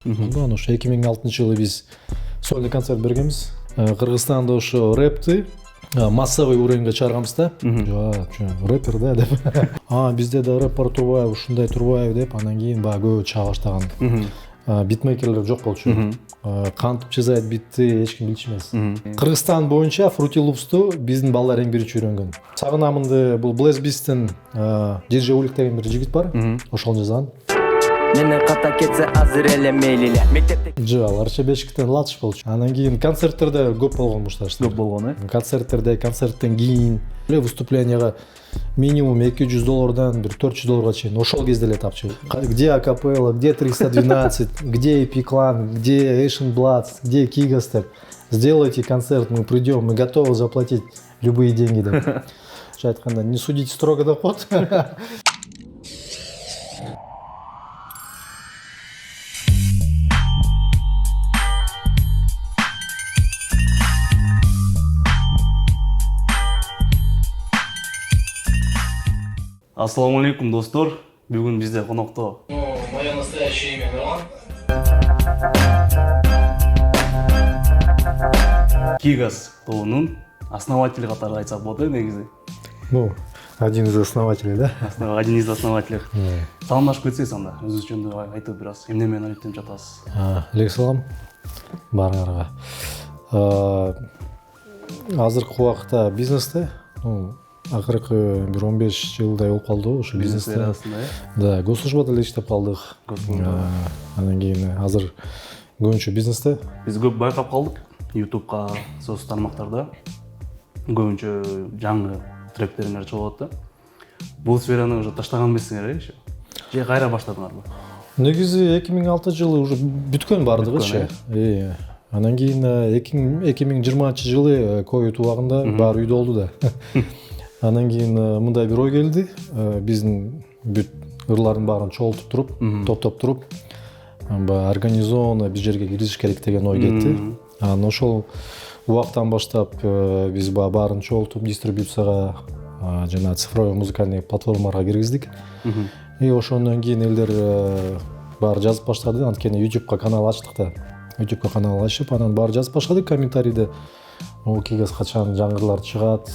Анан ошо 2006-жылы биз сольный концерт бергенбиз. Кыргызстанда ошо рэпти массовый уровеньге чыгарганбыз да. Рэпер да деп. Бизде да рэп бар турбайбы, ушундай турбайбы деп анан кийин баягы көбү чыга баштаган. Битмейкерлер жок болчу. Кантип жазат битти эч ким билчү эмес. Кыргызстан боюнча Fruity Loops'ту биздин балдар эң биринчи үйрөнгөн. Сагынамынды бул Bless Beast'ин DJ Улик деген бир жигит бар. Ошол жазган. Мени ката кетсе азыр эле мейлиле. Мектепте Аларча бешиктен латыш болчу. Анан кийин концерттерде көп болгон мушташ. Көп болгон, Концерттерде, концерттен кийин выступленияга минимум $200 бир $400 чейин ошол кезде эле тапчу. Где акапелла, где 312, где Epic, где Asian Bloods, где Kigas деп. Сделайте концерт, мы придем, мы готовы заплатить любые деньги деп. Айтканда, не судите строго доход. Ассаламу алейкум, достор. Бүгүн бизде конокто. Мое настоящее имя Мирон. Kigas тобунун основатели катары айтсак болот негизи. Один из основателей, да? Один из основателей. Саламдашып кетсеңиз анда, өзүңүз жөнүндө айтып бир аз эмне менен алектенип жатасыз? Алейкум салам. Баарыңарга. Азыркы убакта бизнесте, акыркы бир 15 жылдай болуп калды ошо бизнесте. Да, госслужбада эле иштеп калдык. Анан кийин азыр көбүнчө бизнесте. Биз көп байкап калдык. YouTube'га, социалдык тармактарда көбүнчө жаңы тректериңер чыгып атат да. Бул сфераны уже таштаган эмессиңер ещё? Же кайра баштадыңарбы? Негизи 2006-жылы уже бүткөн бардыгычы. Анан кийин 2020-жылы ковид убагында баары үйдө болду да. Анан кийин мындай бир ой келди. Биздин бүт ырлардын баарын чогултуп туруп, топтоп туруп, организованно бир жерге киргизиш керек деген ой кетти. Анан ошол убактан баштап биз баарын чогултуп дистрибуцияга жана цифровой музыкальный платформаларга киргиздик. И ошондон кийин элдер баары жазып баштады. Анткени YouTube'га канал ачтык да. YouTube'га канал ачып, анан баары жазып баштады комментарийде. Kigas качан жаңырлар чыгат?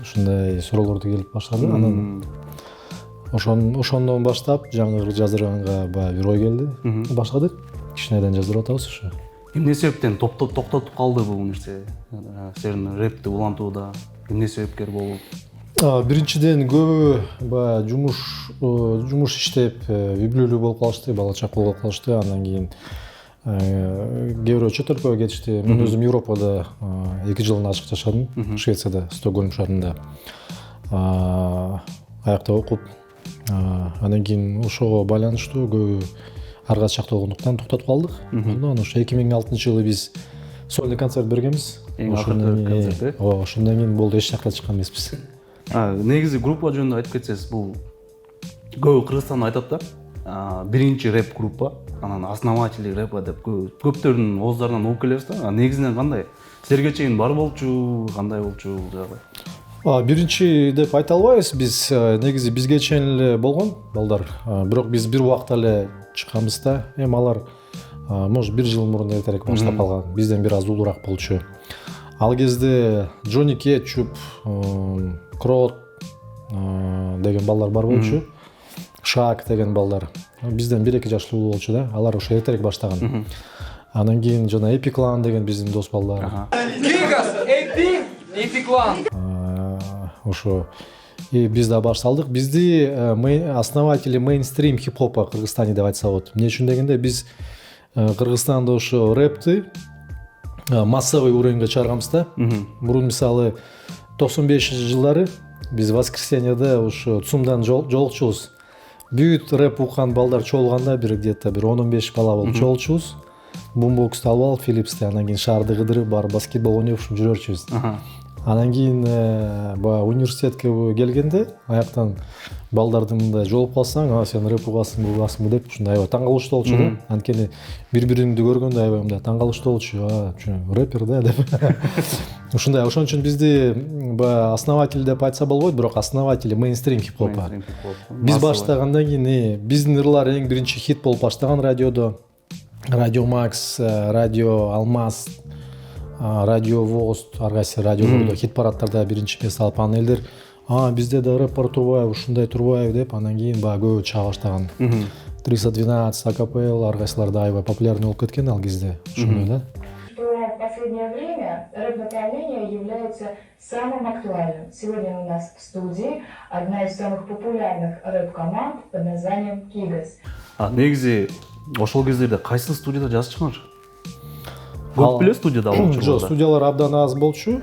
Ушундай суроолорду келип баштады. Анан ошондон баштап жаңы жаздырганга бир ой келди. Башладык. Кичинеден жаздырып атабыз ошо. Эмне себептен токтотуп калды бул нерсе? Сен рэпти улантууда эмне себепкер болуп? Биринчиден көбү жумуш иштеп үй бүлөлүү болуп калышты, бала чакалуу болуп калышты. Андан кийин кээ бирөө чет өлкөгө кетишти. Мен өзүм Европада 2 жылын ачык жашадым, Швецияда, Стокгольм шаарында. Аякта окуп, андан кийин ошого байланыштуу көбү арга чакта болгондуктан токтотуп калдык. Анан ошо 2006-жылы биз сольный концерт бергенбиз. Ошондон кийин болду, эч жакка чыккан эмеспиз. Негизи группа жөнүндө айтып кетсеңиз, бул көбү Кыргызстанда айтат да. Биринчи рэп группа, анан основатели рэпа деп көптөрдүн ооздарынан угуп келебиз да. Негизинен кандай? Силерге чейин бар болчу, кандай болчу бул жагы? Биринчи деп айта албайбыз. Биз негизи бизге чейин эле болгон балдар. Бирок биз бир убакта эле чыкканбыз да. Эми алар может 1 жыл мурун эртерээк баштап калган. Бизден бир аз улуураак болчу. Ал кезде Джонни Кетчуп, Крот деген балдар бар болчу. Шак деген балдар. Бизден 1-2 жаш улуу болчу да. Алар ошо эртерээк баштаган. Анан кийин жана Epic деген биздин дос балдар. Kigas, Epic. Ошо биз да баш салдык. Бизди основатели мейнстрим хип-хопа Кыргызстане деп айтса болот. Эмне үчүн дегенде биз Кыргызстанда ошо рэпти массовый уровеньге чыгарганбыз да. Мурун мисалы 95-жылдары биз воскресеньеде ошо ЦУМдан жолукчубуз. Бүт рэп уккан балдар чогулганда где-то 10-15 бала болуп чогулчубуз. Бумбоксту алып алып Филипсти, анан кийин шаарды кыдырып барып баскетбол ойноп жүрөрчүбүз. Анан кийин университетке келгенде аяктан балдарды мындай жолуп калсаң, сен рэп угасыңбы деп ушундай таң калыштуу болчу да. Анткени бири-бириңди көргөндө аябай мындай таң калыштуу болчу. Рэпер да деп. Ушундай, ошон үчүн бизди основатель деп айтса болбойт, бирок основатели мейнстрим хип-хопа. Биз баштагандан кийин биздин ырлар эң биринчи хит болуп баштаган радиодо. Радио Макс, Радио Алмаз, Радио Вост, ар кайсы радиолордо хит парадтарда биринчи эмес алып, анан элдер бизде да рэп бар турбайбы, ушундай турбайбы деп, анан кийин баягы көбү чыга баштаган. 312, АКПЛ, ар кайсылар аябай популярный болуп кеткен ал кезде. Ошондой да. В последнее время рэп-направление является самым актуальным. Сегодня у нас в студии одна из самых популярных рэп-команд под названием Кигас. Негизи ошол кездерде кайсы студияда жазып чыкканчы? Көп беле студияда болчу? Жок, студиялар абдан аз болчу.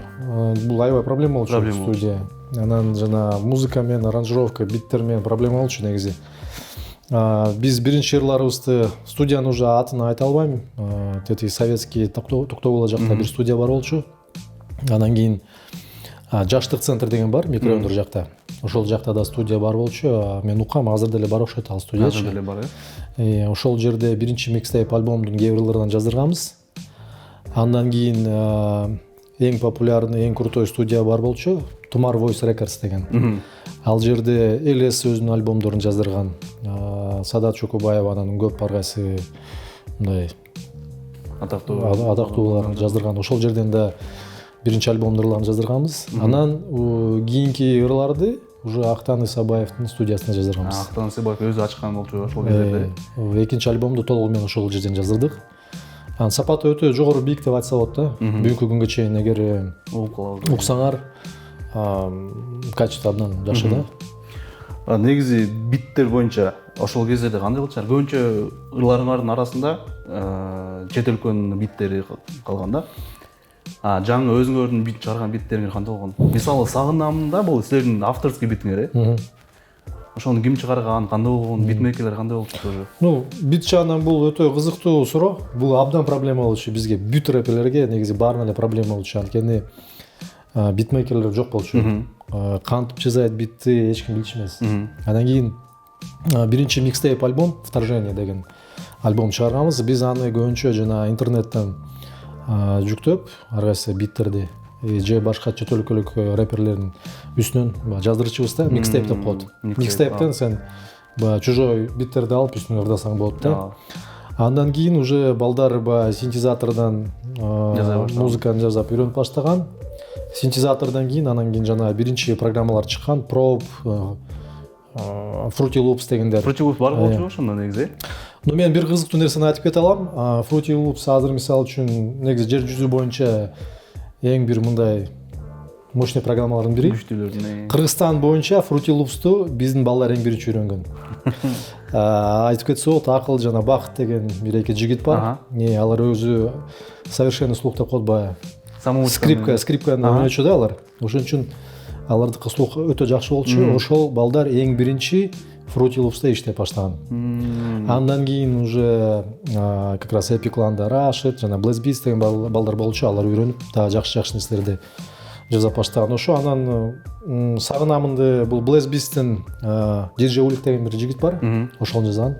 Бул аябай проблема болчу студия. Анан жана музыка менен, аранжировка, биттер менен проблема болчу негизи. Биз биринчи ырларыбызды студиянын уже атын айта албайм. Тети советский Токтогул жакта бир студия бар болчу. Анан кийин Жаштык центр деген бар, микрорайондор жакта. Ошол жакта да студия бар болчу. Мен укам, азыр деле бар окшойт ал студиячы. Азыр деле бар, э? Ошол жерде биринчи микстейп альбомдун кээ бир ырларын жаздырганбыз. Андан кийин эң популярный, эң крутой студия бар болчу, Тумар Voice Records деген. Ал жерде Элес өзүнүн альбомдорун жаздырган. Садат Чокубаеванын көп ар кайсы мындай атактууларын жаздырган. Ошол жерден да биринчи альбомдун ырларын жаздырганбыз. Анан кийинки ырларды уже Актан Исабаевдин студиясында жаздырганбыз. Актан Исабаев өзү ачкан болчу ошол жерде. Экинчи альбомду толугу менен ошол жерден жаздырдык. Анын сапаты өтө жогору бийик деп айтса болот да. Бүгүнкү күнгө чейин эгер уксаңар, качество абдан жакшы да. Негизи биттер боюнча ошол кездерде кандай болчу? Көбүнчө ырларыңардын арасында чет өлкөнүн биттери калган да. Жаңы өзүңөрдүн бит чыгарган биттериңер кандай болгон? Мисалы Сагынамда бул силердин авторский битиңер, э? Ошону ким чыгарган, кандай болгон, битмейкерлер кандай болчу тоже? Бит жагынан бул өтө кызыктуу суроо. Бул абдан проблема болчу бизге, бүт рэперлерге негизи баарына эле проблема болчу. Анткени битмейкерлер жок болчу. Кантип жасайт битти эч ким билчү эмес. Андан кийин биринчи микстейп альбом Вторжение деген альбом чыгарганбыз. Биз аны көбүнчө жана интернеттен жүктөп, ар кайсы биттерди же башка чет өлкөлүк рэперлердин үстүнөн жаздырчубуз да, микстейп деп коет. Микстейптен сен чужой биттерди алып үстүнө ырдасаң болот да. Андан кийин уже балдар синтезатордон музыканы жасап үйрөнүп баштаган. Синтезатордон кийин анан кийин жана биринчи программалар чыккан, Probe, Fruity Loops дегендер. Fruity Loops бар болчу ошондо негизи. Мен бир кызыктуу нерсени айтып кете алам. Fruity Loops азыр мисалы үчүн негизи жер жүзү боюнча эң бир мындай мощный программалардын бири. Кыргызстан боюнча Fruity Loops'ту биздин балдар эң биринчи үйрөнгөн. Айтып кетсе болот, Акыл жана Бакыт деген бир эки жигит бар. Алар өзү совершенный слух деп коет баягы. Скрипканы ойночу да алар. Ошон үчүн алардыкы слух өтө жакшы болчу. Ошол балдар эң биринчи Fruity Loops'та иштеп баштаган. Андан кийин уже как раз Epic Land'да Rashid жана Blast Beats деген балдар болчу. Алар үйрөнүп да жакшы нерселерди жасап баштаган. Ошо анан Сагынамынды бул Blast Beats'тин DJ Улик деген бир жигит бар. Ошол жазган.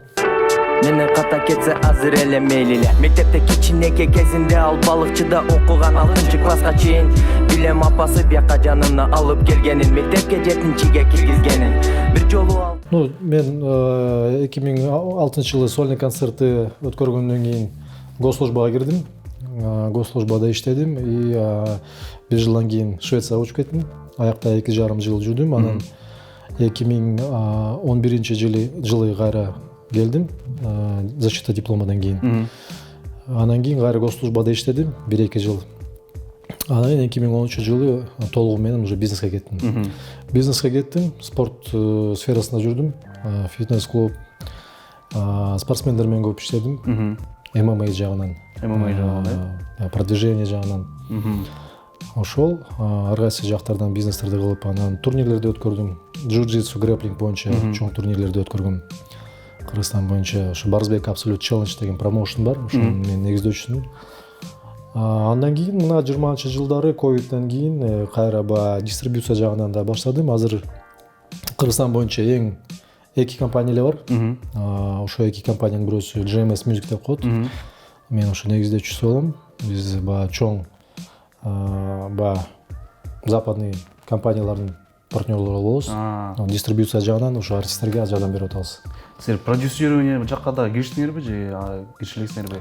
Мени ката кетсе азыр эле мейли эле. Мектепте кичинеке кезинде ал балыкчыда окуган 6 класска чейин билем апасы бияка жанына алып келгенин, мектепке 7-чиге киргизгенин. Бир жолу ал. Мен 2006 жылы сольный концертти өткөргөндөн кийин госслужбага кирдим. Госслужбада иштедим и бир жылдан кийин Швецияга учуп кеттим. Аякта 2,5 жыл жүрдүм. Анан 2011 жылы кайра келдим, защита дипломадан кийин. Анан кийин кайра госслужбада иштедим 1-2 жыл. Анан 2013 жылы толугу менен уже бизнеске кеттим. Бизнеске кеттим, спорт сферасында жүрдүм, фитнес-клуб, спортсмендер менен көп иштедим. ММА жагынан, продвижение жагынан. Ошол ар кайсы жактардан бизнестерди кылып, анан турнирлерди өткөрдүм. Джиу-джитсу, грэплинг боюнча чоң турнирлерди өткөргөм. Кыргызстан боюнча ушу Барсбек Absolute Challenge деген промоушн бар, ошонун мен негиздөөчүсүмүн. Андан кийин мына 20-жылдары ковидтен кийин кайра дистрибуция жагынан да баштадым. Азыр Кыргызстан боюнча эң 2 компания эле бар. Ошо 2 компаниянын бирөөсү GMS Music деп коет. Мен ошо негиздөөчүсү болом. Биз чоң западный компаниялардын партнерлор болобуз. Дистрибуция жагынан ошо артисттерге аз жардам берип атабыз. Силер продюсирование жакка да кириштиңерби же кирише элексиңерби?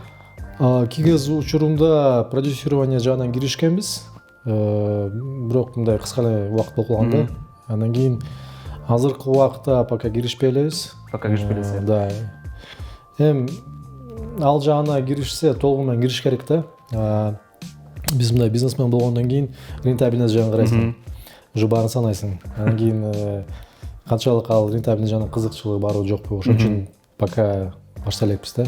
Кигез учурунда продюсирование жагынан киришкенбиз. Бирок мындай кыска эле убакыт болуп калганда. Андан кийин азыркы убакытта пока киришпей элебиз. Пока киришпей элесиз. Да. Ал жагына киришсе толугу менен кириш керек да. Биз мындай бизнесмен болгондон кийин рентабельность жагын карайсың. Уже баарын санайсың. Андан кийин канчалык ал рентабельность жагынан кызыкчылыгы барбы жокпу, ошон үчүн пока баштай элекпиз да.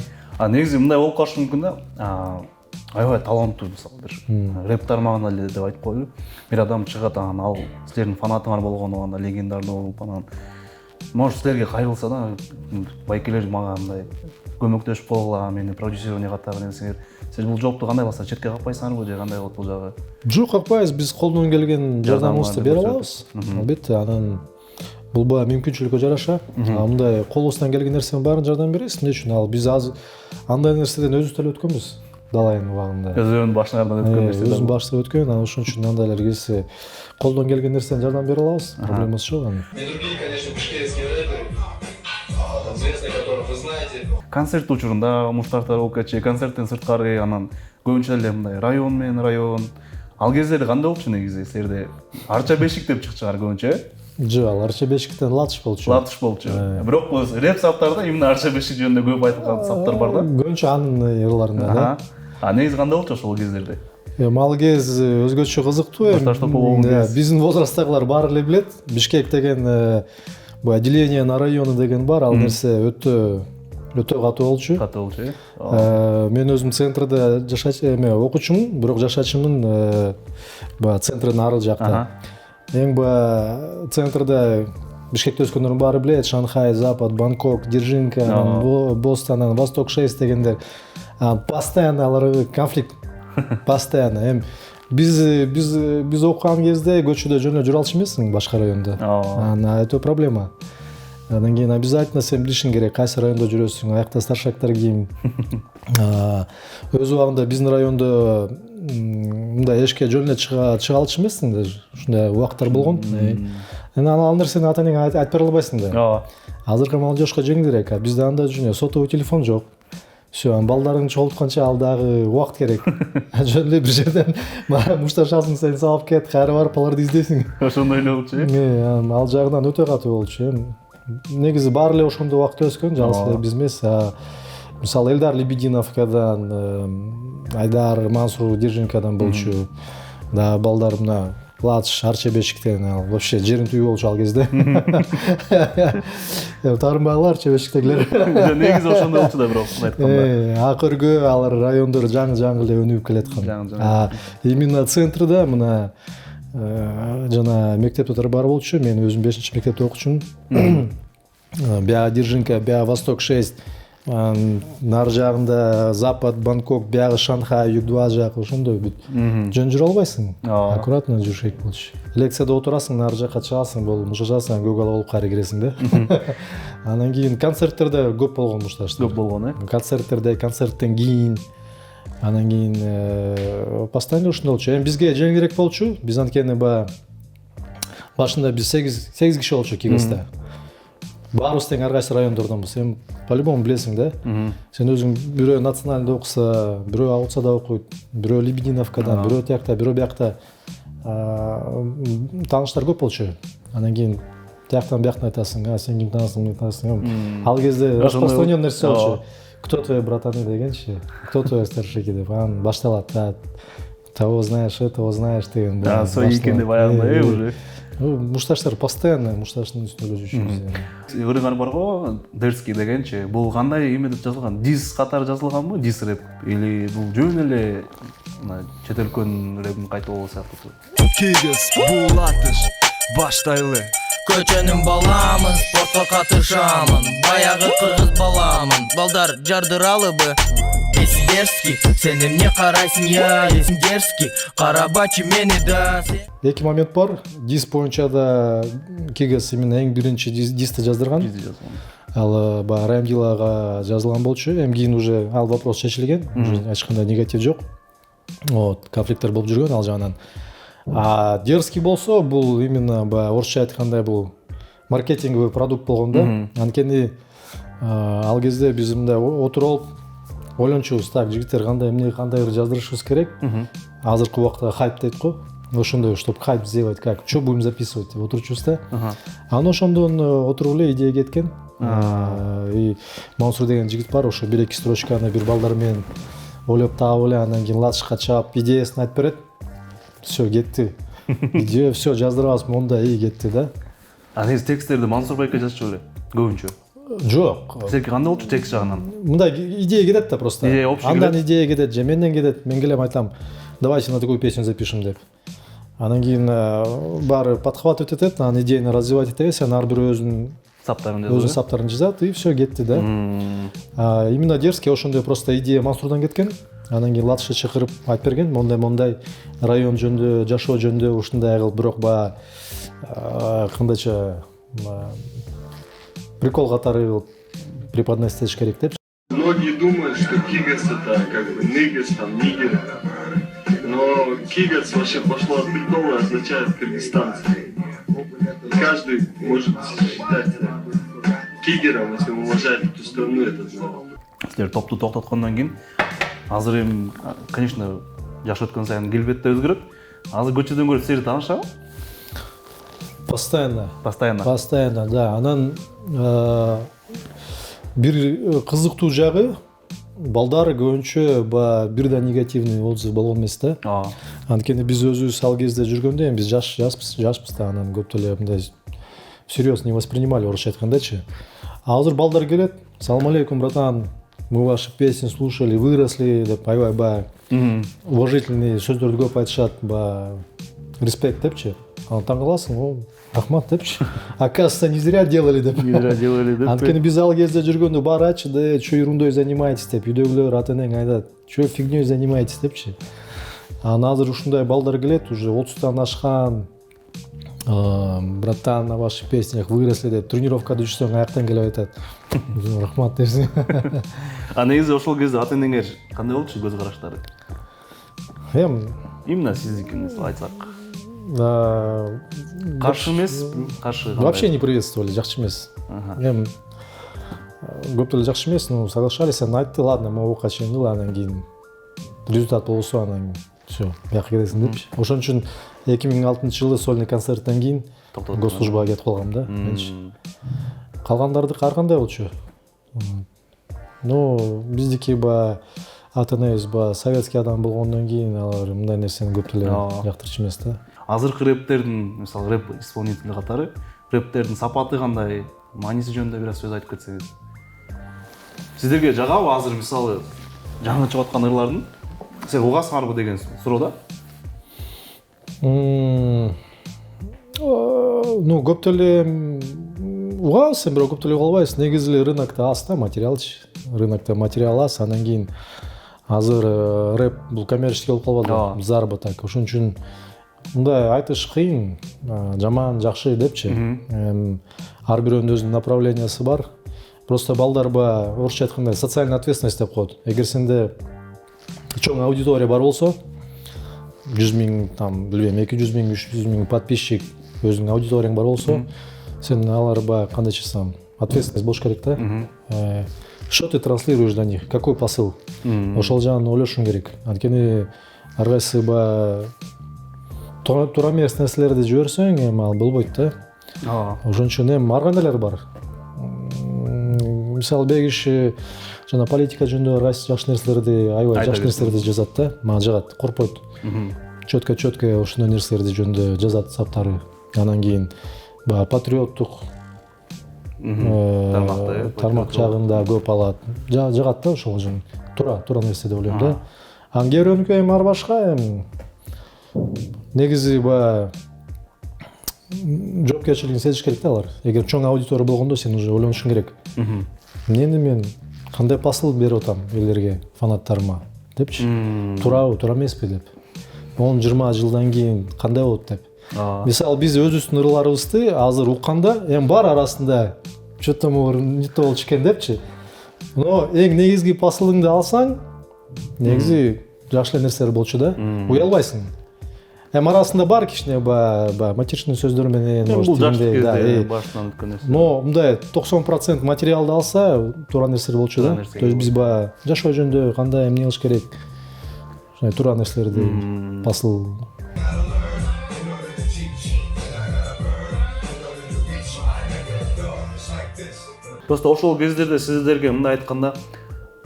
Негизи мындай болуп калышы мүмкүн да. Аябай таланттуу мисалы бир рэп тармагында эле деп айтып коелу. Бир адам чыгат, ал силердин фанатыңар болгону, анда легендардуу болуп, анан может силерге кайрылса да, байкелер мага мындай көмөктөшүп койгула, мени продюсирование катары десеңер, силер бул жоопту кандай басса, четке какпайсыңарбы же кандай болот бул жагы? Жок, какпайбыз, биз колдон келген жардамыбызды бере алабыз. Албетте, анан бул баягы мүмкүнчүлүккө жараша. Мындай колубуздан келген нерсенин баарын жардам беребиз. Эмне үчүн? Ал биз азыр андай нерседен өзүбүз деле өткөнбүз. Далайын убагында. Өзүнүн башыңардан өткөн нерсе. Өзүнүн башынан өткөн, анан ошон үчүн андайлар келсе колдон келген нерседен жардам бере алабыз. Проблемасы жок анын. И другие, конечно, башкирские рэперы, известные, которых вы знаете. Концерт учурунда муштартар ОКЧ, концерттен сырткары, анан көбүнчө эле мындай район менен район. Ал кездери кандай болчу негизи? Силерде Арча бешик деп чыкчыгар көбүнчө? Жок, ал Арча бешиктен латыш болчу. Латыш болчу. Бирок бул рэп саптарда именно Арча бешик жөнүндө көп айтылган саптар бар да. Көбүнчө анын ырларында да. Негизи кандай болчу ошол кездерде? Ал кез өзгөчө кызыктуу. Биздин возрасттагылар баары эле билет. Бишкек деген бул отделение на районы деген бар. Ал нерсе өтө катуу болчу. Катуу болчу. Мен өзүм центрде окуучумун, бирок жашачымын баягы центрдин ары жакта. Эң баягы центрде Бишкекте өскөндөрдүн баары билет. Шанхай, Запад, Бангкок, Держинка, Бостон, Восток 6 дегендер. Постоянно алар конфликт. Постоянно. Биз окуган кезде көчөдө жөн эле жүрө алчу эмессиң башка районда. Это проблема. Андан кийин обязательно сен билишиң керек кайсы райондо жүрөсүң, аякта старшактар ким. Өз убагында биздин райондо мындай эшикке жөн эле чыга алчу эмессиң да. Ушундай убакыттар болгон. Ал нерсени ата энеңе айтып бере албайсың да. Азыркы молодежька жеңилирээк. Бизде андай жөн сотовый телефон жок. Все, балдарың чогултканча ал дагы убакыт керек. Жөн эле бир жерден мушташасың, сени салып кет, кайра барып аларды издейсиң. Ошондой эле болчу. Ал жагынан өтө катуу болчу. Негизи баары эле ошондой убакытта өскөн, жалгыз эле биз эмес. Мисалы Элдар Лебединовкадан, Айдар Мансур Держинкадан болчу. Да балдар мына Латыш, Арча бешиктен, вообще жерин түбү болчу ал кезде. Таарынбайлар Арча бешиктегилер. Негизи ошондой болчу да бирок айтканда. Акыркы алар райондор жаңы эле өнүгүп келаткан. Именно центрда мына жана мектептер бар болчу. Мен өзүм 5-мектепте окучумун. Бияга Держинка, бияга Восток 6. Нар жагында Запад, Бангкок, биягы Шанхай, Ю2 жак, ошондой бүт. Жөн жүрө албайсың. Аккуратно жүрүш керек болчу. Лекцияда отурасың, нар жакка чыгасың, болуп мушташасың, көк ала болуп кайра киресиң да. Анан кийин концерттерде көп болгон мушташтар. Көп болгон, Концерттерде, концерттен кийин анан кийин постоянно ушундай болчу. Эми бизге жеңилирээк болчу. Биз анткени башында биз 8 киши болчу Кигесте. Баарыбыз тең ар кайсы райондордонбуз. Эми по-любому билесиң да. Сен өзүң бирөө национальда окуса, бирөө Аутсада окуйт, бирөө Лебединовкадан, бирөө тиякта, бирөө биякта тааныштар көп болчу. Анан кийин тияктан бияктан айтасың, сен ким таанысың. Ал кезде распространен нерсе болчу. Кто твои братаны дегенчи, кто твой старший деп анан башталат. Того знаешь, этого знаешь деген. Да, свои экени баягындай уже. Мушташтар постоянно мушташтын үстүндө жүрүшүбүз. Ырыгар барго, Дерский дегенчи, бул кандай эме деп жазылган? Дис катары жазылганбы? Дис рэп или бул жөн эле чет өлкөнүн рэпин кайталоо сыяктуу? Кигес, бул атыш, баштайлы. Көчөнүн баламын, спортко катышамын. Баягы кыргыз баламын. Балдар жардыралыбы? Эсин дерзкий, сен эмне карайсың, я эсин дерзкий. Карабачы мени да. Эки момент бар. Дис боюнча да Кигес именно эң биринчи дисти жаздырган. Ал Раймдилага жазылган болчу. Эми кийин уже ал вопрос чечилген. Эч кандай негатив жок. Вот, конфликттер болуп жүргөн ал жагынан. А дерзкий болсо бул именно баягы орусча айткандай бул маркетинговый продукт болгон да. Анткени ал кезде биз мындай отуруп алып ойлончубуз, так жигиттер кандай эмне кандайдыр жаздырышыбыз керек. Азыркы убакта хайп дейт го. Ошондой, чтобы хайп сделать, как, что будем записывать, деп отурчубуз да. Аны ошондон отуруп эле идея кеткен. И Мансур деген жигит бар, ошо 1-2 строчканы бир балдар менен ойлоп таап эле, андан кийин латышка чаап идеясын айтып берет. Все, кетти. Идея, все, жаздырабыз, монда и кетти да. А негизи тексттерди Мансур байке жазчу беле көбүнчө? Жок. Силерге кандай болчу текст жагынан? Мындай идея кетет да просто. Идея общий Андан кетет? идея кетет, же менден кетет. Мен келем айтам, давайте на такую песню запишем деп. Анан кийин баары подхватывать этет, анан идеяны развивать эте берсе, ар бир өзүнүн саптарын жазат и все кетти да. Именно дерзкий ошондой просто идея Мансурдан кеткен. Анан кийин латышка чакырып айтып берген, мондай район жөнүндө, жашоо жөнүндө ушундай кылып, бирок баягы кандайча прикол катары кылып преподносить этиш керек деп. Многие думают, что кигас это как бы нигас, там, нигер. Но кигас вообще пошло от прикола, означает кыргызстанцы. Каждый может считать себя кигером, если он уважает эту страну, это знает. Силер топту токтоткондон кийин азыр эми, конечно, жаш өткөн сайын келбет да өзгөрөт. Азыр көчөдөн көрүп силерди таанышабы? Постоянно, да. Анан бир кызыктуу жагы, балдар көбүнчө бир да негативный отзыв болгон эмес да. Анткени биз өзүбүз ал кезде жүргөндө эми биз жашпыз да, анан көп деле мындай всерьез не воспринимали, орусча айткандачы. А азыр балдар келет, салам алейкум, братан, мы ваши песни слушали, выросли деп, аябай баягы уважительный сөздөрдү көп айтышат, баягы респект депчи. Анан таң каласың, рахмат депчи. Оказывается, не зря делали деп. Анткени биз ал кезде жүргөндө баары айтчу, да, чё ерундой занимаетесь деп, үйдөгүлөр ата-энең айтат, чё фигнёй занимаетесь депчи. Анан азыр ушундай балдар келет, уже 30-тан ашкан, братан, на ваших песнях выросли деп, тренировкада жүрсөң аяктан келип айтат. Рахмат депсиң. А негизи ошол кезде ата-энеңер кандай болчу көз караштары? Именно сиздикиңиз айтсак. Каршы эмес, каршы. Вообще не приветствовали, жакшы эмес. Көп деле жакшы эмес, ну соглашались, анан айтты, ладно, мы окуга чейин, анан кийин результат болсо, анан все, бияка кетесиң депчи. Ошон үчүн 2006-жылы сольный концерттен кийин госслужбага кетип калгам да. Калгандардыкы ар кандай болчу. Ну, биздики баягы ата-энебиз баягы советский адам болгондон кийин алар мындай нерсени көп деле жактырчу эмес да. Азыркы рэптердин, мисалы рэп исполнители катары, рэптердин сапаты кандай, мааниси жөнүндө бир аз сөз айтып кетсеңиз. Сиздерге жагабы азыр мисалы жаңы чыгып аткан ырлардын? Сен угасыңарбы деген суроо да? Ну, көп деле угасың, бирок көп деле уга албайсың. Негизи эле рынокто аз да материалчы. Рынокто материал аз, андан кийин азыр рэп бул коммерческий болуп калбады, заработок. Ошон үчүн мындай айтыш кыйын, жаман, жакшы депчи. Ар бирөөнүн өзүнүн направлениясы бар. Просто балдар орусча айтканда социальная ответственность деп коет. Эгер сенде чоң аудитория бар болсо, 100 000, там, билбейм, 200 000, 300 000 подписчик, өзүнүн аудиторияң бар болсо, сен алар кандайча айтсам, ответственность болуш керек да. Что ты транслируешь до них? Какой посыл? Ошол жагын ойлошуң керек. Анткени ар кайсы туура эмес нерселерди жиберсең, эми ал болбойт да. Ошон үчүн эми ар кандайлар бар. Мисалы бегиши жана политика жөнүндө жакшы нерселерди, аябай жакшы нерселерди жазат да. Мага жагат, коркпойт. Чөткө ошондой нерселерди жөнүндө жазат саптары. Анан кийин патриоттук тармак жагында көп алат. Жагат да ошол жөн. Туура нерсе деп ойлойм да. Анан кээ бирөөнүкү эми ар башка, эми негизи жоопкерчилигин сезиш керек да алар. Эгер чоң аудитория болгондо сен уже ойлонушуң керек. Эмнени мен кандай посыл берип атам элдерге, фанаттарыма депчи. Туурабы, туура эмеспи деп. 10-20 жылдан кийин кандай болот деп. Мисалы биз өзүбүздүн ырларыбызды азыр укканда эми бар арасында что-то не то болчу экен депчи. Но эң негизги посылыңды алсаң, негизи жакшы нерселер болчу да. Уялбайсың. эми арасында бар кичине баягы материчный сөздөр менен бул жаш тигиндей, да, кезде башынан өткөн нерсе. но мындай 90% материалды алса туура нерселер болчу да. Туура нерсе То есть биз баягы жашоо жөнүндө кандай эмне кылыш керек, ошондой туура нерселерди басыл. Просто ошол кездерде сиздерге мындай айтканда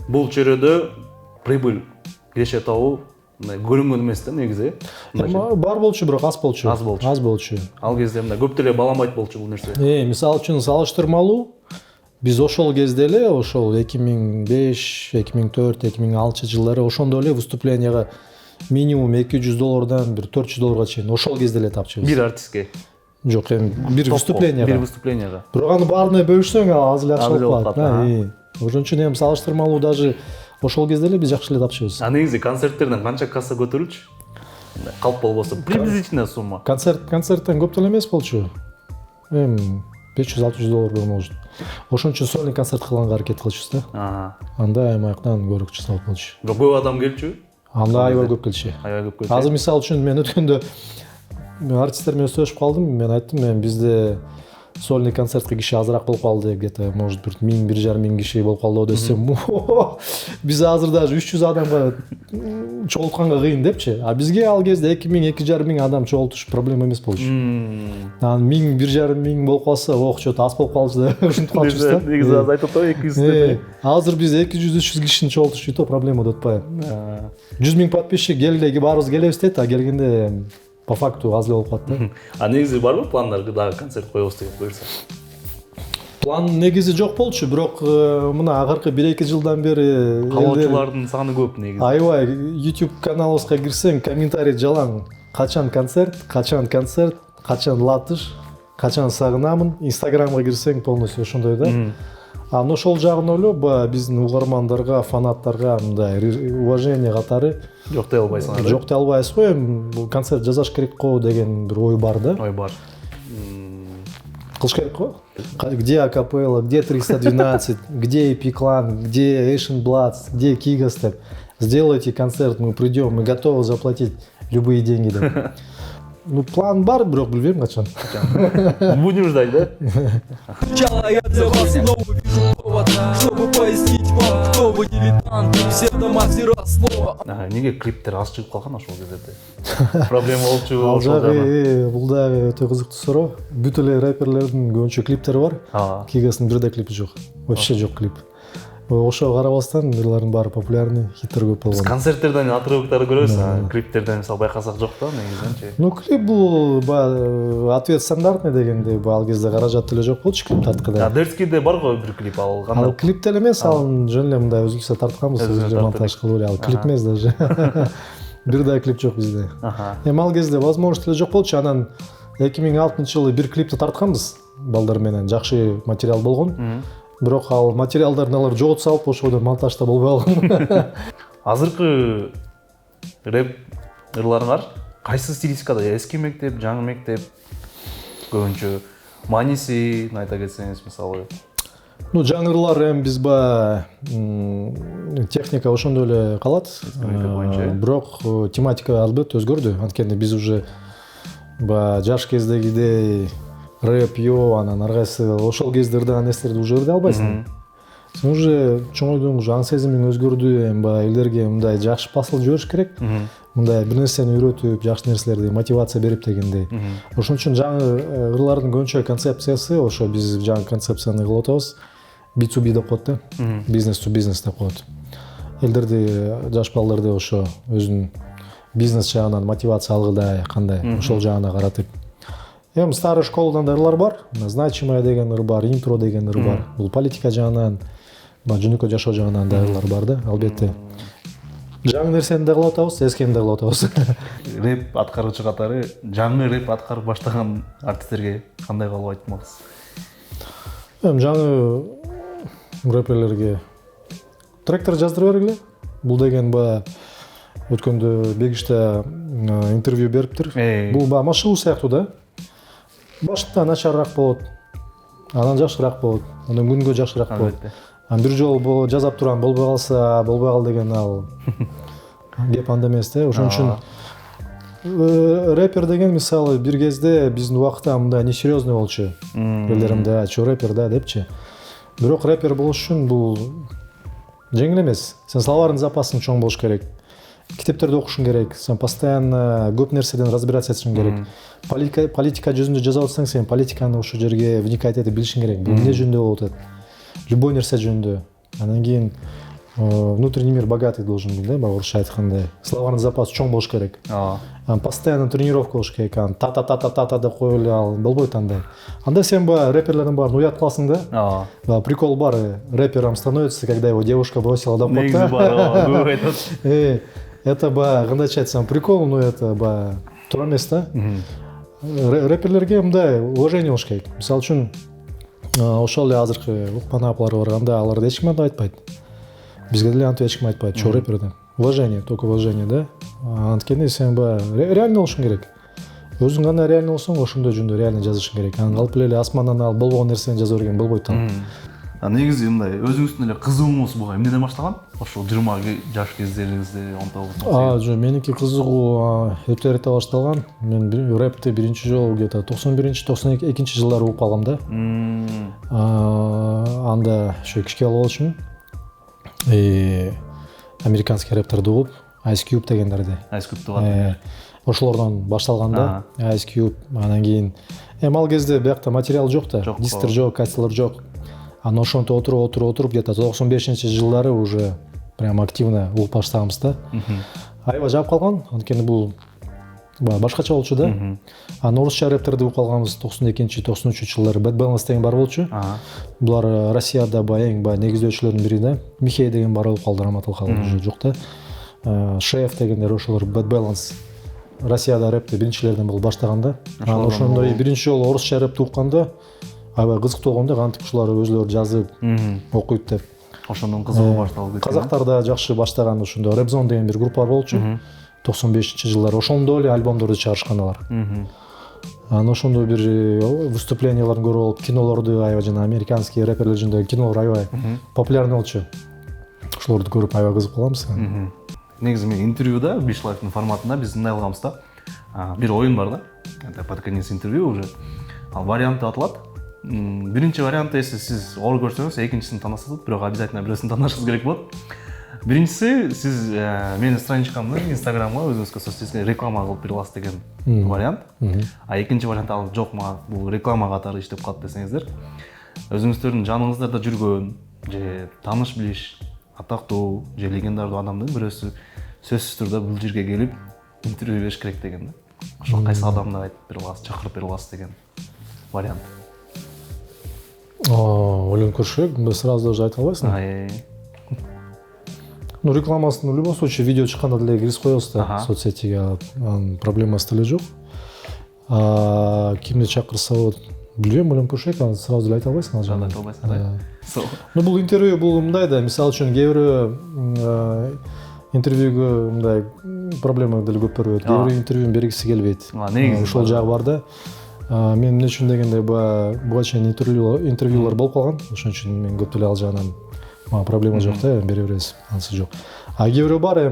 бул чөйрөдө прибыль киреше табуу мындай көрүнгөн эмес да негизи. Бар болчу, бирок аз болчу. Аз болчу. Ал кезде мындай көп деле бааламайт болчу бул нерсе. Мисалы үчүн салыштырмалуу биз ошол кезде эле ошол 2005, 2004, 2006 жылдары ошондо эле выступленияга минимум $200 бир $400 чейин ошол кезде эле тапчыбыз. Бир артистке. Жок, эми бир выступленияга. Бир выступленияга. Бирок аны баарына бөлүшсөң аз эле акча Аз эле болуп болуп калат. Ошон үчүн эми салыштырмалуу даже ошол кезде эле биз жакшы эле тапчыбыз. Негизи концерттерден канча касса көтөрүлчү? Калп болбосо приблизительная сумма. Концерттен көп деле эмес болчу. Эми $500-600 болмошту. Ошон үчүн сольный концерт кылганга аракет кылчубуз да. Анда эми аяктан көрүкчү салып болчу. Бирок көп адам келчү? Анда аябай көп келчү. Аябай көп келчү. Азыр мисалы үчүн мен өткөндө артисттер менен сөйлөшүп калдым. Мен айттым, мен бизде сольный концертке киши азыраак болуп калды, где-то может бир 1000-1500 киши болуп калды десем, биз азыр даже 300 адамга чогултканга кыйын депчи. А бизге ал кезде 2000-2500 адам чогултуш проблема эмес болчу. Анан 1000-1500 болуп калса, чөт аз болуп калчу деп ушинтип калчубуз да. Негизи аз айтып атпайбы 200 деп. Азыр биз 200-300 кишини чогултуш то проблема деп атпайбы. 100 000 подписчик келди, баарыбыз келебиз дейт, а келгенде по факту аз эле болуп калат да. А негизи барбы пландар дагы концерт коебуз деп буюрса? План негизи жок болчу, бирок мына акыркы 1-2 жылдан бери Каалоочулардын саны көп негизи. Аябай YouTube каналыбызга кирсең, комментарий жалаң. Качан концерт, качан латыш, качан сагынамын. Инстаграмга кирсең полностью ошондой да. Аны ошол жагын ойлоп, биздин угармандарга, фанаттарга мындай уважение катары Жок дей албайсыңар. Жок дей албайсыз го, эми бул концерт жасаш керек го деген бир ой бар да. Ой бар. Кылыш керек го? Где акапелла, где 312, где Эпиклан, где Asian Bloods, где Кигас деп. Сделайте концерт, мы придем, мы готовы заплатить любые деньги деп. Ну, план бар, бирок билбейм качан. Будем ждать, да? Сначала я для вас снова вижу повод, чтобы пояснить вам, кто вы дилетанты, все дома слова. Неге клиптер аз чыгып калган ошол кездерде? Проблема болчу Ал жагы бул дагы өтө кызыктуу суроо. Бүт эле рэперлердин көбүнчө клиптери бар. Кигасын бирде клипи жок. Вообще жок клип. Ошого карабастан ырлардын баары популярный, хиттер көп болгон. Концерттерден отрывоктарды көрөбүз, клиптерден мисалы байкасак жок да негизинчи. Ну клип бул ответ стандартный дегенде, ал кезде каражат деле жок болчу клип тарткыда. Дерскийде бар го бир клип ал кандай? Ал клип деле эмес, ал жөн эле мындай өзүбүзчө тартканбыз, өзүбүз монтаж кылып эле, ал клип эмес даже. Бир да клип жок бизде. Эми ал кезде возможность деле жок болчу, анан 2006-жылы бир клипти тартканбыз балдар менен, жакшы материал болгон. Бирок ал материалдарын алар жоготуп салып, ошол монтажда болбой калган. Азыркы рэп ырларыңар кайсы стилистикада? Эски мектеп, жаңы мектеп, көбүнчө манисин айта кетсеңиз мисалы. Ну, жаңы ырлар эми биз техника ошондой эле калат. Бирок тематика албетте өзгөрдү. Анткени биз уже жаш кездегидей рэп, анан ар кайсы ошол кезде ырдаган нерселерди уже ырдай албайсың. Сен уже чоңойдуң, уже аң сезимиң өзгөрдү, эми элдерге мындай жакшы посыл жибериш керек. Мындай бир нерсени үйрөтүп, жакшы нерселерди мотивация берип дегендей. Ошон үчүн жаңы ырлардын көбүнчө концепциясы, ошо биз жаңы концепцияны кылып атабыз. B2B деп коет да. Бизнес to бизнес деп коет. Элдерди, жаш балдарды ошо өзүнүн бизнес жагынан мотивация алгыдай, кандай, ошол жагына каратып. Эми старый школадан да ырлар бар. Значимая деген ыр бар, интро деген ыр бар. Бул политика жагынан, жөнөкөй жашоо жагынан да ырлар бар да, албетте. Жаңы нерсени да кылып атабыз, эскени да кылып атабыз. Рэп аткаруучу катары жаңы рэп аткарып баштаган артисттерге кандай калып айтмаксыз? Эми жаңы рэперлерге тректер жаздырып бергиле. Бул деген өткөндө Бегиште интервью бериптир. Бул машыгуу сыяктуу да. Башта начарыраак болот, анан жакшыраак болот, анан күнгө жакшыраак болот. Анан бир жолу жазап турган болбой калса, болбой кал деген ал кеп анда эмес да. Ошон үчүн рэпер деген мисалы бир кезде биздин убакытта мындай несерьезный болчу. Элдеримде чо рэпер да депчи. Бирок рэпер болуш үчүн бул жеңил эмес. Сен словарный запасың чоң болуш керек. Китептерди окушуң керек. Сен постоянно көп нерседен разбираться этишиң керек. Политика жүзүндө жазып атсаң, сен политиканы ошол жерге вникать этип билишиң керек. Бул эмне жөнүндө болуп атат? Любой нерсе жөнүндө. Анан кийин внутренний мир богатый должен быть, да, орусча айткандай. Словарный запас чоң болуш керек. Постоянно тренировка болуш керек. Та-та-та-та-та деп коюп эле ал болбойт андай. Анда сен рэперлердин баарын уят кыласың да. Прикол бар. Рэпером становится, когда его девушка бросила до пота. Негизи бар, көп айтат. Это кандайча айтсам прикол, но это туура эмес да. Рэперлерге мындай уважение болуш керек. Мисалы үчүн ошол эле азыркы укпан апалар бар, анда алар эч ким антип айтпайт. Бизге деле антип эч ким айтпайт. Чо рэпер деп. Уважение, только уважение, да. Анткени сен реально болушуң керек. Өзүң кандай реально болсоң, ошондой жөнүндө реально жазышың керек. Анан калп эле асмандан алып болбогон нерсени жаза берген болбойт ал. Негизи мындай өзүңүздүн эле кызыгууңуз буга эмнеден баштаган? Ошол 20 жаш кездериңизде, 19. Жок, меники кызыгуу өтө эрте башталган. Мен рэпти биринчи жолу где-то 91-92 жылдары угуп алгам да. Анда ошо кичке болчумун. Американский рэптерди угуп, Ice Cube дегендерди. Ice Cube'ду бар. Ошолордон башталган да. Ice Cube, анан кийин ал кезде биякта материал жок да. Дистер жок, кассалар жок. Анан ошентип отуруп где-то 95-жылдары уже прям активно угуп баштаганбыз да. Аябай жаап калган, анткени бул башкача болчу да. Анан орусча рэптерди угуп калганбыз 92-93 жылдары. Bad Balance деген бар болчу. Булар Россияда эң негиздөөчүлөрдүн бири да. Михей деген бар болуп калды, Раматыл калды уже жок да. Шеф дегендер ошолор Bad Balance Россияда рэпти биринчилерден болуп баштаган да. Анан ошондой биринчи жолу орусча рэпти укканда аябай кызыктуу болгон да, кантип ушулар өзүлөрү жазып окуйт деп. Ошондон кызыгуу башталып кетти. Казактар да жакшы баштаган ошондо Rap Zone деген бир группа болчу. 95-жылдары ошондо эле альбомдорду чыгарышкан алар. Анан ошондо бир выступленияларын көрүп алып, кинолорду аябай жана американский рэперлер жөнүндө кинолор аябай популярный болчу. Ошолорду көрүп аябай кызык калганбыз. Негизи мен интервьюда Beach Life'нын форматында биз мындай кылганбыз да. Бир оюн бар да. Это под конец интервью уже. Ал варианты атылат. Биринчи вариантта если сиз оор көрсөңүз, экинчисин танысаңыз, бирок обязательно бирөөсүн таанышыңыз керек болот. Биринчиси сиз менин страничкамды Инстаграмга өзүңүзгө соцсетке реклама кылып бере аласыз деген вариант. Экинчи вариант ал жок, мага бул реклама катары иштеп калат десеңиздер, өзүңүздөрдүн жаныңыздарда жүргөн же тааныш билиш, атактуу же легендардуу адамдын бирөөсү сөзсүз түрдө бул жерге келип интервью бериш керек деген да. Ошол кайсы адамды айтып бере аласыз, чакырып бере аласыз деген вариант. Ойлонуп көрүшөк, сразу даже айта албайсың. Ну, рекламасын в любом случае видео чыкканда деле киргизип коебуз да соцсетиге, проблемасы деле жок. Кимди чакырса болот, билбейм, ойлонуп көрүшөк, аны сразу деле айта албайсың ал жагын. Айта албайсың да. Ну, бул интервью бул мындай да, мисалы үчүн кээ бирөө интервьюга мындай проблема деле көп көрбөйт. Кээ бирөө интервьюну бергиси келбейт. Ошол жагы бар да. Мен эмне үчүн дегенде буга чейин интервьюлар болуп калган, ошон үчүн мен көп деле ал жагынан проблема жок да, бере беребиз, анысы жок. Кээ бирөө бар кээ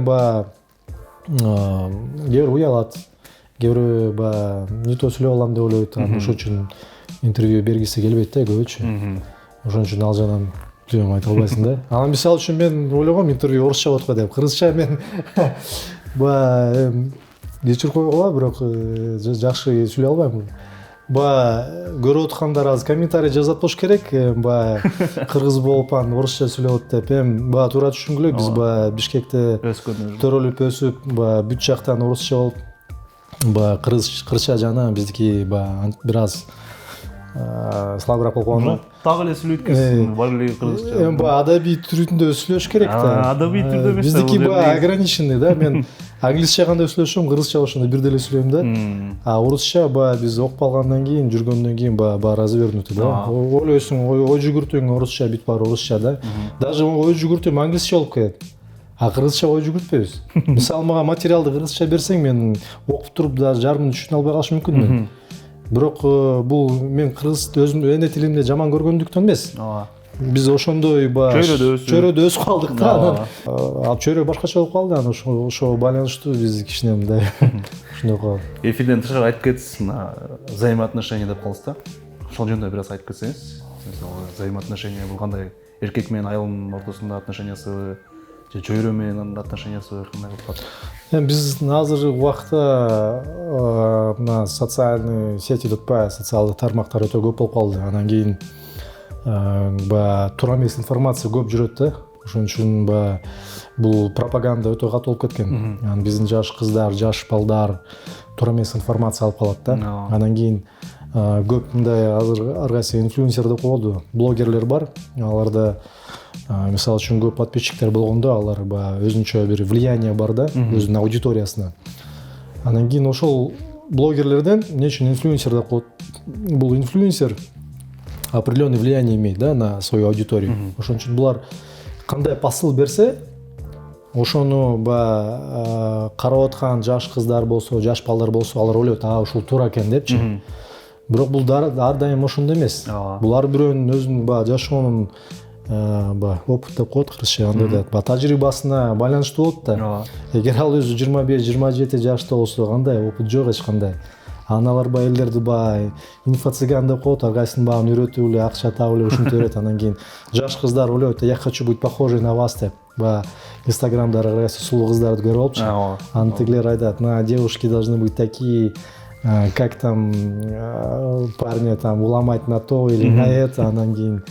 бирөө уялат, кээ бирөө не то сүйлөп алам деп ойлойт, ошон үчүн интервью бергиси келбейт да көбүчү. Ошон үчүн ал жагынан билбейм, айта албайсың да. Анан мисалы үчүн мен ойлогом интервью орусча болот го деп, кыргызча мен кечирип койгула, бирок жакшы сүйлөй албайм. Көрүп аткандар азыр комментарий жазат болуш керек, кыргыз болуп анан орусча сүйлөп деп. Туура түшүнгүлө, биз Бишкекте төрөлүп өсүп, бүт жактан орусча болуп, кыргызча жана биздики бир аз слабыраак болуп калган. Так эле сүйлөйт бар эле кыргызча. Адабий түрүндө сүйлөш керек да. Адабий түрдө эмес. Биздики ограниченный да. Мен англисче кандай сүйлөшөм, кыргызча ошондой бир деле сүйлөйм да. Орусча биз окуп алгандан кийин, жүргөндөн кийин развернутый да. Ойлойсуң, ой жүгүртүүң орусча бүт бар орусча да. Даже ой жүгүртүүм англисче болуп кетет. Кыргызча ой жүгүртпөйбүз. Мисалы мага материалды кыргызча берсең, мен окуп туруп да жарымын түшүнө албай калышым мүмкүн мен. Бирок бул мен кыргыз өзүм эне тилимде жаман көргөндүктөн эмес. биз ошондой баягы чөйрөдө өсүп калдык да. Ооба. Ал чөйрө башкача болуп калды, анан ошого байланыштуу биз кичине мындай ушундай калды. Эфирден тышкары айтып кетсиз, мына взаимоотношения деп калсыз да. Ошол жөнүндө бир аз айтып кетсеңиз. Мисалы, взаимоотношения бул кандай? Эркек менен айылдын ортосунда отношениясы, же чөйрө менен отношениясы кандай болуп калат? Эми биз азыркы убакта мына социальный сети деп атпайбы, социалдык тармактар өтө көп болуп калды. Анан кийин баягы туура эмес информация көп жүрөт да. Ошон үчүн баягы бул пропаганда өтө катуу болуп кеткен. Анан биздин жаш кыздар, жаш балдар туура эмес информация алып калат да. Анан кийин көп мындай азыр ар кайсы инфлюенсер деп коёду, блогерлер бар. Аларда мисалы үчүн көп подписчиктер болгондо алар баягы өзүнчө бир влияние бар да, өзүнүн аудиториясына. Анан кийин ошол блогерлерден эмне үчүн инфлюенсер деп коет? Бул инфлюенсер определенный влияние имеет, да, на свою аудиторию. Ошон үчүн булар кандай посыл берсе, ошону баягы карап аткан жаш кыздар болсо, жаш балдар болсо, алар ойлойт, ушул туура экен депчи. Бирок бул ар дайым ошондой эмес. Бул ар бирөөнүн өзүнүн баягы жашоонун опыт деп коет кыргызча, андай да, тажрыйбасына байланыштуу болот да. Эгер ал өзү 25-27 жашта болсо, кандай опыт жок эч кандай. Аналар баягы элдерди баягы инфо-цыган деп коет, ар кайсынын баарын үйрөтүп эле, акча таап эле ушинтип берет. Анан кийин жаш кыздар ойлойт, я хочу быть похожей на вас деп. Баягы инстаграмда ар кайсы сулуу кыздарды көрүп алыпчы. Анан тигилер айтат, на девушки должны быть такие, как там парни там уломать на то или на это. Анан кийин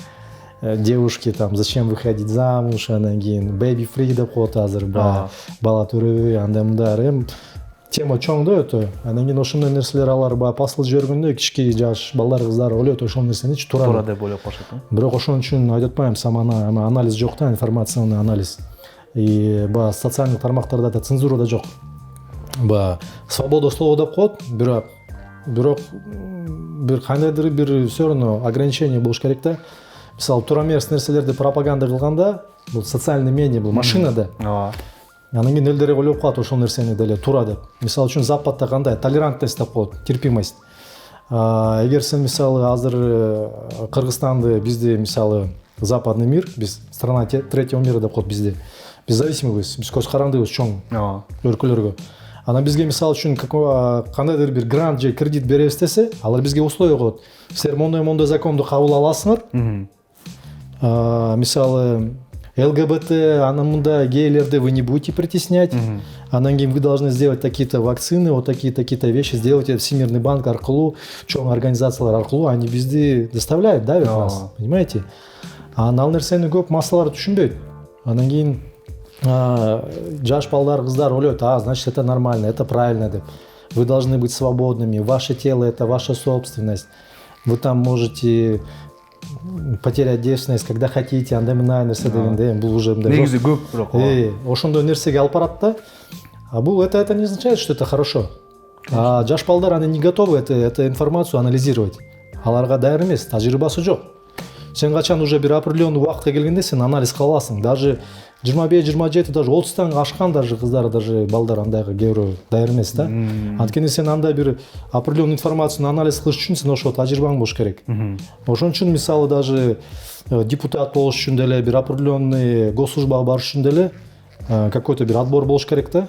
девушки там зачем выходить замуж, анан кийин baby free деп коет азыр, баягы бала төрөбөй, андай мындай. Тема чоң да өтө. Анан кийин ошондой нерселер алар баягы посыл жибергөндө кички жаш балдар кыздар ойлойт ошол нерсеничи туура деп ойлоп калышат. Бирок ошон үчүн айтып атпаймынбы, сам анализ жок да, информационный анализ. И баягы социальный тармактарда да цензура да жок. Баягы свобода слова деп коет, бирок бир кандайдыр бир всё равно ограничение болуш керек да. Мисалы, туура эмес нерселерди пропаганда кылганда, бул социальный медиа, бул машина да. Анан кийин элдер ойлоп калат ошол нерсени деле туура деп. Мисалы үчүн Западта кандай толерантность деп коет, терпимость. Эгер сен мисалы азыр Кыргызстанды, бизди мисалы западный мир, биз страна третьего мира деп коет бизди. Биз зависимыйбыз, биз көз карандыбыз чоң өлкөлөргө. Анан бизге мисалы үчүн кандайдыр бир грант же кредит беребиз десе, алар бизге условия коет. Силер мондой законду кабыл аласыңар. Мисалы ЛГБТ, анан мындай гейлерди вы не будете притеснять. Анан кийин вы должны сделать такие-то вакцины, вот такие-то вещи сделать. Всемирный банк аркылуу, чоң организациялар аркылуу они бизди доставляют, давят нас, понимаете? Анан ал нерсени көп массалар түшүнбөйт. Анан кийин жаш балдар кыздар ойлойт, значит это нормально, это правильно деп. Вы должны быть свободными, ваше тело это ваша собственность. Вы там можете потерять девственность, когда хотите, андай мындай нерсе дегенде, бул уже мындай. Негизи көп бирок. Ошондой нерсеге алып барат да. Бул это не означает, что это хорошо. Жаш балдар они не готовы эту информацию анализировать. Аларга даяр эмес, тажрыйбасы жок. Сен качан уже бир определенный убакытка келгенде сен анализ кыла аласың. Даже 25-27, даже 30-тан ашкан даже кыздар, даже балдар андайга кээ даяр эмес да. Анткени сен андай бир определенный информацияны анализ кылыш үчүн сен ошо тажрыйбаң болуш керек. Ошон үчүн мисалы даже депутат болуш үчүн деле бир определенный госслужбага барыш үчүн деле какой-то бир отбор болуш керек да.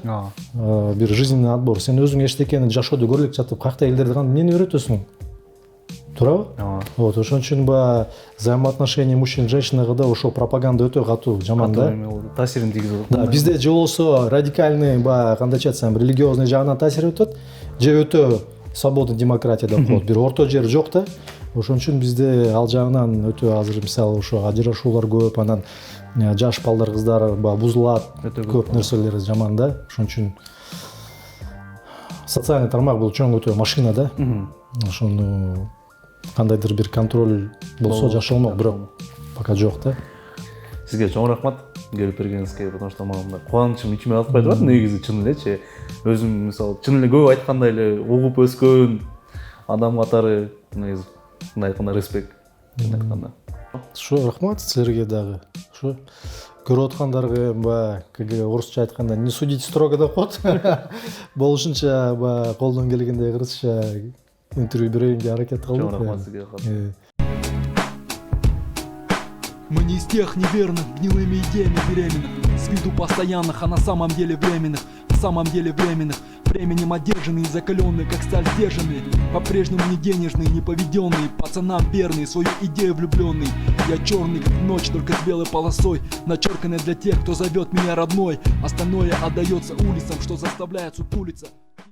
Бир жизненный отбор. Сен өзүң эчтекени жашоодо көрүп элек жатып, кайакта элдерди эмнени үйрөтөсүң? Туурабы? Вот, ошон үчүн взаимоотношения мужчин и женщинага да ошол пропаганда өтө катуу, жаман да. Таасирин тийгизип. Да, бизде же болсо радикальный, кандайча айтсам, религиозный жагынан таасир өтөт, же өтө свободный демократия деп коет. Бир орто жер жок да. Ошон үчүн бизде ал жагынан өтө азыр мисалы ошо ажырашуулар көп, анан жаш балдар кыздар бузулат, көп нерселер жаман да. Ошон үчүн социальный тармак бул чоң өтө машина да. Ошону кандайдыр бир контроль болсо жакшы болмок, бирок пока жок да. Сизге чоң рахмат келип бергениңизге, потому что мага кубанычым ичиме алып турат негизи чын элечи. Өзүм мисалы чын эле көп айткандай эле угуп өскөн адам катары негизи мындай айтканда респект айтканда. Ошо рахмат силерге дагы. Ошо көрүп аткандарга баягы орусча айтканда не судите строго деп коет. Болушунча колдон келгенде кыргызча интервью берүүгө аракет кылдык. Чоң рахмат сизге. Мы не из тех неверных, гнилыми идеями беременных, с виду постоянных, а на самом деле временных. Временем одержанные и закаленные, как сталь сдержанные. По-прежнему не денежные, не поведенные, пацанам верные, свою идею влюбленный. Я черный, как ночь, только с белой полосой, начерканной для тех, кто зовет меня родной. Остальное отдается улицам, что заставляет сутулиться.